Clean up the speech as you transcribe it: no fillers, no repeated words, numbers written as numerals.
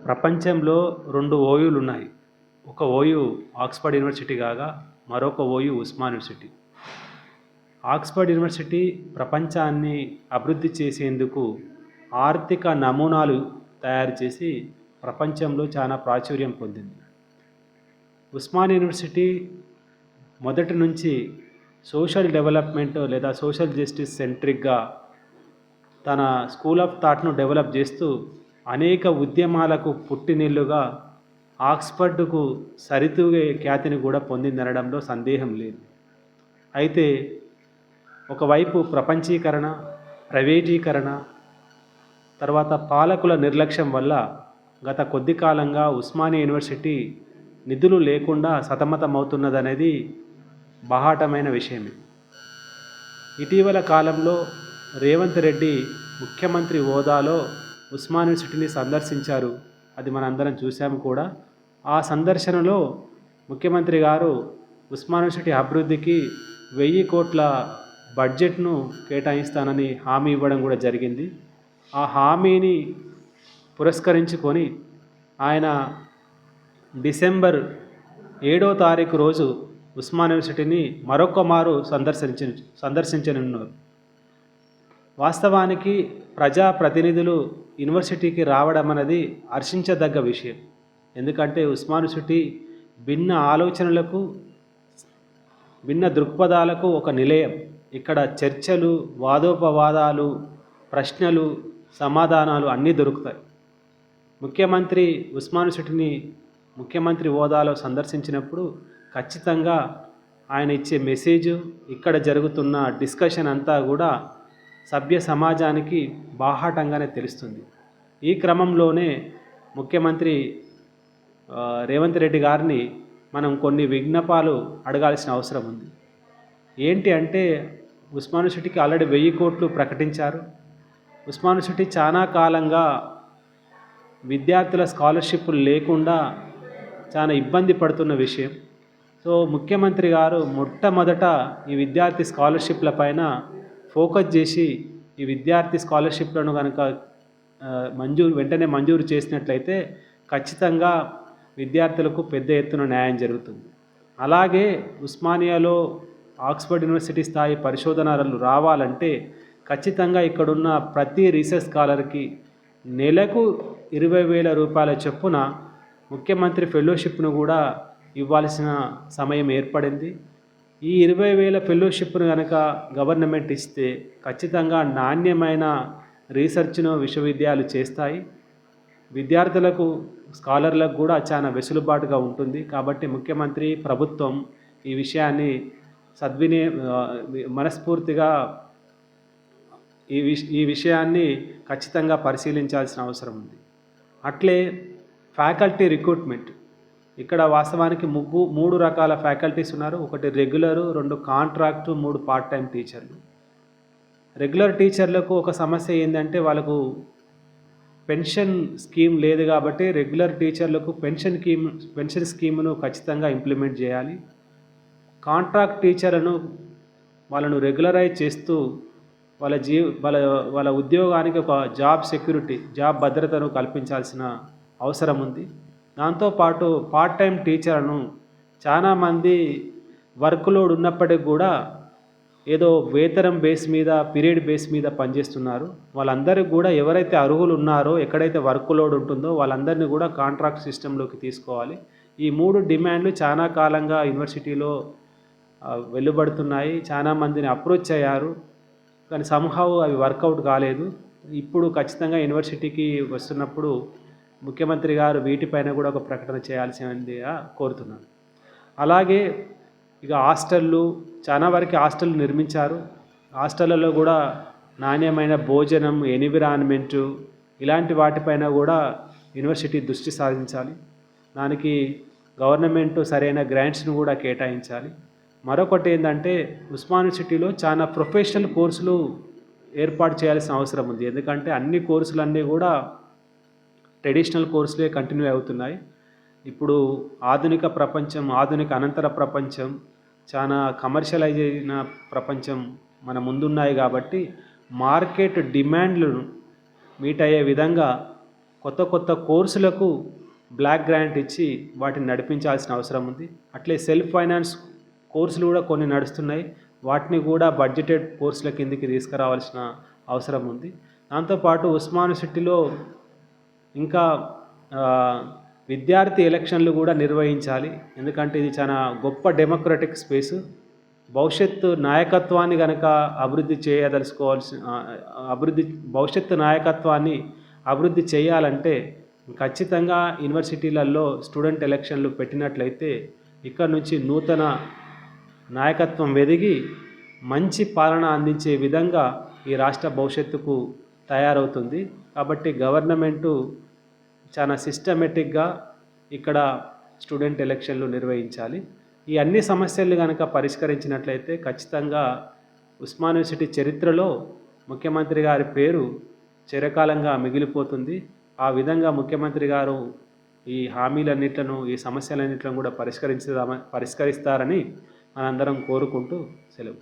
ప్రపంచంలో 2 ఓయూలు ఉన్నాయి. ఒక ఓయూ ఆక్స్‌ఫర్డ్ యూనివర్సిటీ కాగా మరొక OU Osman university. Oxford university ప్రపంచాన్ని అభివృద్ధి చేసేందుకు ఆర్థిక నమూనాలు తయారు చేసి ప్రపంచంలో చాలా ప్రాచుర్యం పొందింది. ఉస్మాన్ యూనివర్సిటీ మొదటి నుంచి సోషల్ డెవలప్‌మెంట్ లేదా సోషల్ జస్టిస్ సెంట్రిక్‌గా తన స్కూల్ ఆఫ్ థాట్‌ను డెవలప్ చేస్తూ అనేక ఉద్యమాలకు పుట్టినిల్లుగా ఆక్స్‌ఫర్డ్‌కు సరితూగే ఖ్యాతిని కూడా పొందిందనడంలో సందేహం లేదు. అయితే ఒకవైపు ప్రపంచీకరణ, ప్రైవేటీకరణ, తర్వాత పాలకుల నిర్లక్ష్యం వల్ల గత కొద్ది కాలంగా ఉస్మానియా యూనివర్సిటీ నిధులు లేకుండా సతమతమవుతున్నదనేది బాహాటమైన విషయమే. ఇటీవల కాలంలో రేవంత్ రెడ్డి ముఖ్యమంత్రి హోదాలో ఉస్మాన్ యూనివర్సిటీని సందర్శించారు. అది మనందరం చూసాము కూడా. ఆ సందర్శనలో ముఖ్యమంత్రి గారు ఉస్మాన్ యూనివర్సిటీ అభివృద్ధికి 1000 కోట్ల బడ్జెట్ను కేటాయిస్తానని హామీ ఇవ్వడం కూడా జరిగింది. ఆ హామీని పురస్కరించుకొని ఆయన డిసెంబర్ 7వ తారీఖు రోజు ఉస్మాన్ యూనివర్సిటీని మరొక మారు సందర్శించనున్నారు. వాస్తవానికి ప్రజాప్రతినిధులు యూనివర్సిటీకి రావడం అనేది హర్షించదగ్గ విషయం. ఎందుకంటే ఉస్మాన్ యూనివర్సిటీ భిన్న ఆలోచనలకు, భిన్న దృక్పథాలకు ఒక నిలయం. ఇక్కడ చర్చలు, వాదోపవాదాలు, ప్రశ్నలు, సమాధానాలు అన్నీ దొరుకుతాయి. ముఖ్యమంత్రి ఉస్మాన్ యూనివర్సిటీని ముఖ్యమంత్రి హోదాలో సందర్శించినప్పుడు ఖచ్చితంగా ఆయన ఇచ్చే మెసేజు, ఇక్కడ జరుగుతున్న డిస్కషన్ అంతా కూడా సభ్య సమాజానికి బాహాటంగానే తెలుస్తుంది. ఈ క్రమంలోనే ముఖ్యమంత్రి రేవంత్ రెడ్డి గారిని మనం కొన్ని విజ్ఞపాలు అడగాల్సిన అవసరం ఉంది. ఏంటి అంటే, ఉస్మాన్ యూనివర్సిటీకి ఆల్రెడీ 1000 కోట్లు ప్రకటించారు. ఉస్మాన్ యూనివర్సిటీ చాలా కాలంగా విద్యార్థుల స్కాలర్షిప్లు లేకుండా చాలా ఇబ్బంది పడుతున్న విషయం. సో ముఖ్యమంత్రి గారు మొట్టమొదట ఈ విద్యార్థి స్కాలర్షిప్ల పైన ఫోకస్ చేసి ఈ విద్యార్థి స్కాలర్షిప్లను కనుక వెంటనే మంజూరు చేసినట్లయితే ఖచ్చితంగా విద్యార్థులకు పెద్ద ఎత్తున న్యాయం జరుగుతుంది. అలాగే ఉస్మానియాలో ఆక్స్ఫర్డ్ యూనివర్సిటీ స్థాయి పరిశోధనలు రావాలంటే ఖచ్చితంగా ఇక్కడున్న ప్రతి రీసెర్చ్ స్కాలర్కి నెలకు 20,000 రూపాయల చొప్పున ముఖ్యమంత్రి ఫెలోషిప్ను కూడా ఇవ్వాల్సిన సమయం ఏర్పడింది. ఈ 20,000 ఫెలోషిప్ను కనుక గవర్నమెంట్ ఇస్తే ఖచ్చితంగా నాణ్యమైన రీసెర్చ్ను విశ్వవిద్యాలయాలు చేస్తాయి. విద్యార్థులకు, స్కాలర్లకు కూడా చాలా వెసులుబాటుగా ఉంటుంది. కాబట్టి ముఖ్యమంత్రి, ప్రభుత్వం ఈ విషయాన్ని మనస్ఫూర్తిగా ఈ విషయాన్ని ఖచ్చితంగా పరిశీలించాల్సిన అవసరం ఉంది. అట్లే ఫ్యాకల్టీ రిక్రూట్మెంట్, ఇక్కడ వాస్తవానికి 3 రకాల ఫ్యాకల్టీస్ ఉన్నారు. 1 రెగ్యులరు, 2 కాంట్రాక్టు, 3 పార్ట్ టైం టీచర్లు. రెగ్యులర్ టీచర్లకు ఒక సమస్య ఏంటంటే వాళ్ళకు పెన్షన్ స్కీమ్ లేదు. కాబట్టి రెగ్యులర్ టీచర్లకు పెన్షన్ స్కీమ్ను ఖచ్చితంగా ఇంప్లిమెంట్ చేయాలి. కాంట్రాక్ట్ టీచర్లను వాళ్ళను రెగ్యులరైజ్ చేస్తూ వాళ్ళ ఉద్యోగానికి ఒక జాబ్ సెక్యూరిటీ, జాబ్ భద్రతను కల్పించాల్సిన అవసరం ఉంది. దాంతోపాటు పార్ట్ టైం టీచర్లను చాలామంది వర్క్ లోడ్ ఉన్నప్పటికీ కూడా ఏదో వేతనం బేస్ మీద, పీరియడ్ బేస్ మీద పనిచేస్తున్నారు. వాళ్ళందరికీ కూడా ఎవరైతే అర్హులు ఉన్నారో, ఎక్కడైతే వర్క్ లోడ్ ఉంటుందో వాళ్ళందరినీ కూడా కాంట్రాక్ట్ సిస్టంలోకి తీసుకోవాలి. ఈ 3 డిమాండ్లు చాలా కాలంగా యూనివర్సిటీలో వెలువడుతున్నాయి. చాలామందిని అప్రోచ్ అయ్యారు, కానీ సంహౌ అవి వర్కౌట్ కాలేదు. ఇప్పుడు ఖచ్చితంగా యూనివర్సిటీకి వస్తున్నప్పుడు ముఖ్యమంత్రి గారు వీటిపైన కూడా ఒక ప్రకటన చేయాల్సిందిగా కోరుతున్నాను. అలాగే ఇక హాస్టళ్ళు, చాలా వరకు హాస్టళ్ళు నిర్మించారు. హాస్టళ్ళలో కూడా నాణ్యమైన భోజనం, ఎన్విరాన్మెంటు, ఇలాంటి వాటిపైన కూడా యూనివర్సిటీ దృష్టి సాధించాలి. దానికి గవర్నమెంట్ సరైన గ్రాంట్స్ను కూడా కేటాయించాలి. మరొకటి ఏంటంటే, ఉస్మాన్ యూనివర్సిటీలో చాలా ప్రొఫెషనల్ కోర్సులు ఏర్పాటు చేయాల్సిన అవసరం ఉంది. ఎందుకంటే అన్ని కోర్సులన్నీ కూడా ట్రెడిషనల్ కోర్సులే కంటిన్యూ అవుతున్నాయి. ఇప్పుడు ఆధునిక ప్రపంచం, ఆధునిక అనంతర ప్రపంచం, చాలా కమర్షియలైజ్ అయిన ప్రపంచం మన ముందున్నాయి. కాబట్టి మార్కెట్ డిమాండ్లను మీట్ అయ్యే విధంగా కొత్త కొత్త కోర్సులకు బ్లాక్ గ్రాంట్ ఇచ్చి వాటిని నడిపించాల్సిన అవసరం ఉంది. అట్లే సెల్ఫ్ ఫైనాన్స్ కోర్సులు కూడా కొన్ని నడుస్తున్నాయి. వాటిని కూడా బడ్జెటెడ్ కోర్సుల కిందికి తీసుకురావాల్సిన అవసరం ఉంది. దాంతోపాటు ఉస్మాన్ యూనివర్సిటీలో ఇంకా విద్యార్థి ఎలక్షన్లు కూడా నిర్వహించాలి. ఎందుకంటే ఇది చాలా గొప్ప డెమోక్రటిక్ స్పేసు. భవిష్యత్తు నాయకత్వాన్ని కనుక భవిష్యత్తు నాయకత్వాన్ని అభివృద్ధి చేయాలంటే ఖచ్చితంగా యూనివర్సిటీలలో స్టూడెంట్ ఎలక్షన్లు పెట్టినట్లయితే ఇక్కడ నుంచి నూతన నాయకత్వం ఎదిగి మంచి పాలన అందించే విధంగా ఈ రాష్ట్ర భవిష్యత్తుకు తయారవుతుంది. కాబట్టి గవర్నమెంటు చాలా సిస్టమేటిక్గా ఇక్కడ స్టూడెంట్ ఎలక్షన్లు నిర్వహించాలి. ఈ అన్ని సమస్యలు కనుక పరిష్కరించినట్లయితే ఖచ్చితంగా ఉస్మాన్ యూనివర్సిటీ చరిత్రలో ముఖ్యమంత్రి గారి పేరు చిరకాలంగా మిగిలిపోతుంది. ఆ విధంగా ముఖ్యమంత్రి గారు ఈ హామీలన్నిట్లను, ఈ సమస్యలన్నిట్లను కూడా పరిష్కరిస్తారని మనందరం కోరుకుంటూ సెలవు.